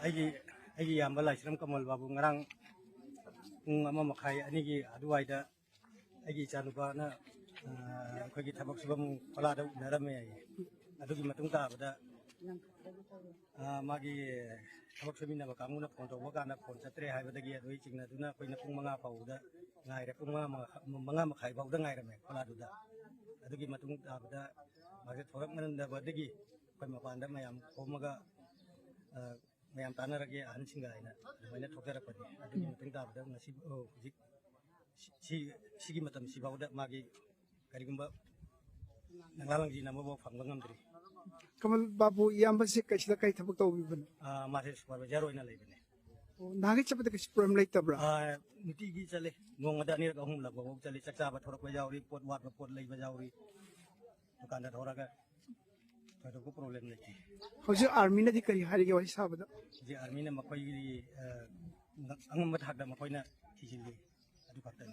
ꯑꯩꯒꯤ ꯏꯌꯥꯝꯕ ꯂꯥꯏꯁ꯭ꯔꯝ ꯀꯃꯜ ꯕꯥꯕꯨ ꯉꯔꯥꯡ ꯄꯨꯡ 1:30 ꯑꯗꯨꯋꯥꯏꯗ ꯑꯩꯒꯤ ꯏꯆꯥꯅꯨꯄꯥꯅ ꯑꯩꯈꯣꯏꯒꯤ ꯊꯕꯛ ꯁꯨꯐꯝ ꯈꯣꯂꯥꯗ ꯎꯅꯔꯝꯃꯦ ꯑꯗꯨꯒꯤ ꯃꯇꯨꯡ ꯇꯥꯕꯗ ꯃꯥꯒꯤ ꯊꯕꯛ ꯁꯨꯃꯤꯟꯅꯕ ꯀꯥꯡꯕꯨꯅ ꯐꯣꯟ ꯇꯧꯕ ꯀꯥꯟꯗ ꯐꯣꯟ ꯆꯠꯇ꯭ꯔꯦ ꯍꯥꯏꯕꯗꯒꯤ ꯑꯗꯨꯒꯤ ꯆꯤꯡꯅꯗꯨꯅ ꯑꯩꯈꯣꯏꯅ ꯄꯨꯡ 5 ꯐꯥꯎꯕꯗ ꯉꯥꯏꯔꯦ ꯄꯨꯡ 5:30 ꯐꯥꯎꯗ ꯉꯥꯏꯔꯝꯃꯦ ꯈꯣꯂꯥꯗꯨꯗ ꯑꯗꯨꯒꯤ ꯃꯇꯨꯡ ꯇꯥꯕꯗ ꯃꯥꯁꯦ ꯊꯣꯔꯛꯃꯟꯗꯕꯗꯒꯤ ꯑꯩꯈꯣꯏ ꯃꯄꯥꯟꯗ ꯃꯌꯥꯝ ꯈꯣꯝꯃꯒ ꯃꯌꯥꯝ ꯇꯥꯟꯅꯔꯒꯦ ꯑꯍꯟꯁꯤꯡꯒ ꯍꯥꯏꯅ ꯑꯗꯨꯃꯥꯏꯅ ꯊꯣꯛꯖꯔꯛꯄꯅꯤ ꯑꯗꯨꯒꯤ ꯃꯇꯨꯡ ꯇꯥꯕꯗ ꯉꯁꯤ ꯍꯧꯖꯤꯛ सिगी मतम सिबाउदा मागी करिगुंबा नंगालंजी नमबो फंगबा ngamdri कमल बाबू यामबसे कैसला कै थबक तौबिबन मासे सुपरवाइजर ओइना लेबने नागे चपद कैस प्रॉब्लम लैतब्रा नुटीगी चले नोंगदा नि अहुम लगबो चले चकचाबा थोरकबा जाउरी पोट वाटबा पोट लैबा जाउरी दुकानदा थोरागा थोरको प्रॉब्लम लेति हौजे आर्मी नदि करि हारिगे वाइ साबदा जे आर्मी ने मखोई अंगम थाकदा मखोइना थिसिलि अदु खतन